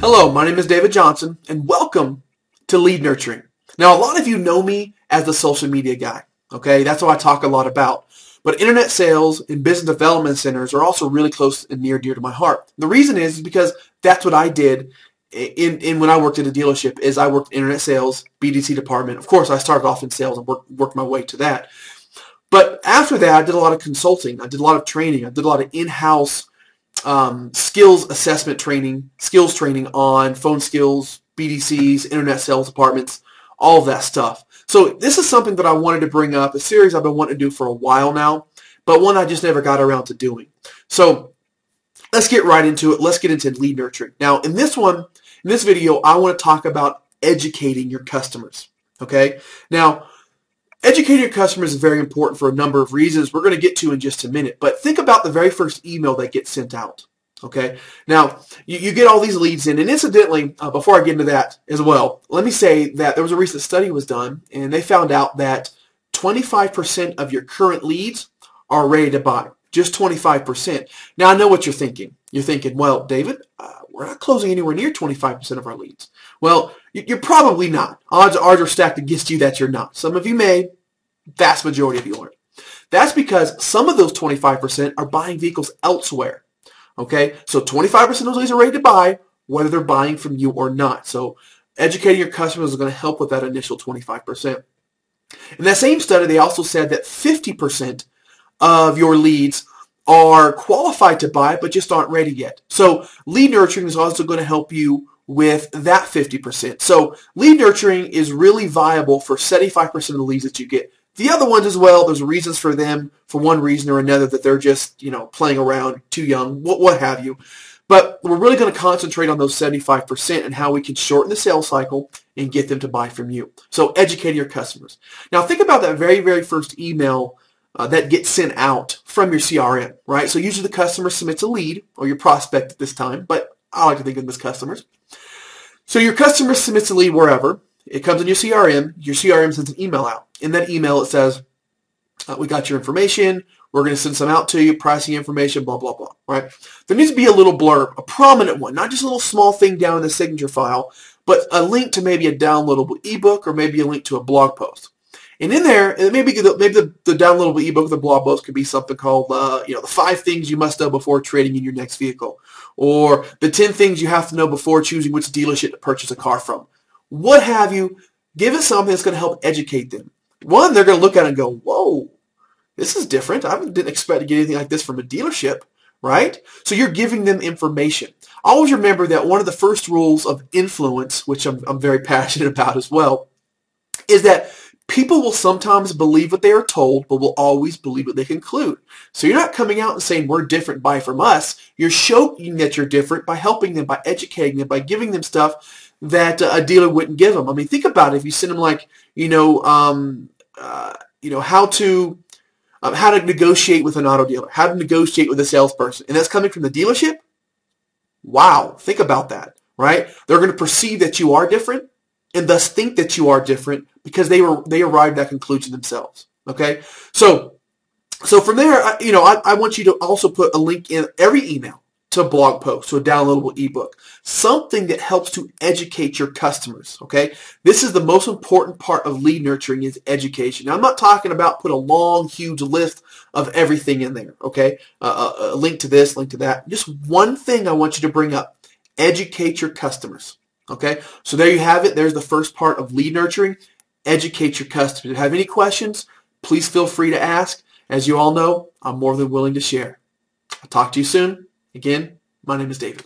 Hello, my name is David Johnson, and welcome to Lead Nurturing. Now, a lot of you know me as the social media guy, okay? That's what I talk a lot about. But internet sales and business development centers are also really close and near dear to my heart. The reason is because that's what I did in when I worked at a dealership. Is I worked in internet sales, BDC department. Of course, I started off in sales and worked my way to that. But after that, I did a lot of consulting. I did a lot of training. I did a lot of in-house skills assessment training, skills training on phone skills, BDCs, internet sales departments, all of that stuff. So this is something that I wanted to bring up, a series I've been wanting to do for a while now, but one I just never got around to doing. So let's get right into it. Let's get into lead nurturing. Now, in this video, I want to talk about educating your customers. Okay? Now, educating your customers is very important for a number of reasons we're going to get to in just a minute. But think about the very first email that gets sent out. Okay. Now, you get all these leads in. And incidentally, before I get into that as well, let me say that there was a recent study was done, and they found out that 25% of your current leads are ready to buy. Just 25%. Now, I know what you're thinking. You're thinking, well, David, we're not closing anywhere near 25% of our leads. Well, you're probably not. Odds are stacked against you that you're not. Some of you may, vast majority of you aren't. That's because some of those 25% are buying vehicles elsewhere. Okay, so 25% of those leads are ready to buy, whether they're buying from you or not. So educating your customers is going to help with that initial 25%. In that same study, they also said that 50% of your leads are qualified to buy, but just aren't ready yet. So lead nurturing is also going to help you with that 50%. So lead nurturing is really viable for 75% of the leads that you get. The other ones as well, there's reasons for them, for one reason or another, that they're just, playing around, too young, what have you. But we're really going to concentrate on those 75% and how we can shorten the sales cycle and get them to buy from you. So educating your customers. Now think about that very, very first email that gets sent out from your CRM, right? So usually the customer submits a lead, or your prospect at this time, but I like to think of them as customers. So your customer submits a lead wherever. It comes in your CRM sends an email out. In that email it says, we got your information, we're going to send some out to you, pricing information, blah, blah, blah, right? There needs to be a little blurb, a prominent one, not just a little small thing down in the signature file, but a link to maybe a downloadable ebook or maybe a link to a blog post. And in there, maybe the downloadable ebook or the blog post could be something called, the 5 things you must know before trading in your next vehicle, or the 10 things you have to know before choosing which dealership to purchase a car from. What have you. Give it something that's going to help educate them. One, they're going to look at it and go, whoa, this is different. I didn't expect to get anything like this from a dealership, right? So you're giving them information. Always remember that one of the first rules of influence, which I'm very passionate about as well, is that people will sometimes believe what they are told, but will always believe what they conclude. So you're not coming out and saying, we're different, buy from us. You're showing that you're different by helping them, by educating them, by giving them stuff that a dealer wouldn't give them. I mean, think about it. If you send them like, how to negotiate with an auto dealer, how to negotiate with a salesperson, and that's coming from the dealership. Wow, think about that, right? They're going to perceive that you are different, and thus think that you are different because they arrived at that conclusion themselves. Okay, so from there, I want you to also put a link in every email to a blog post, to a downloadable ebook, something that helps to educate your customers. Okay, this is the most important part of lead nurturing, is education. Now, I'm not talking about put a long, huge list of everything in there. Okay, a link to this, link to that. Just one thing I want you to bring up: educate your customers. Okay, so there you have it. There's the first part of lead nurturing. Educate your customers. If you have any questions, please feel free to ask. As you all know, I'm more than willing to share. I'll talk to you soon. Again, my name is David.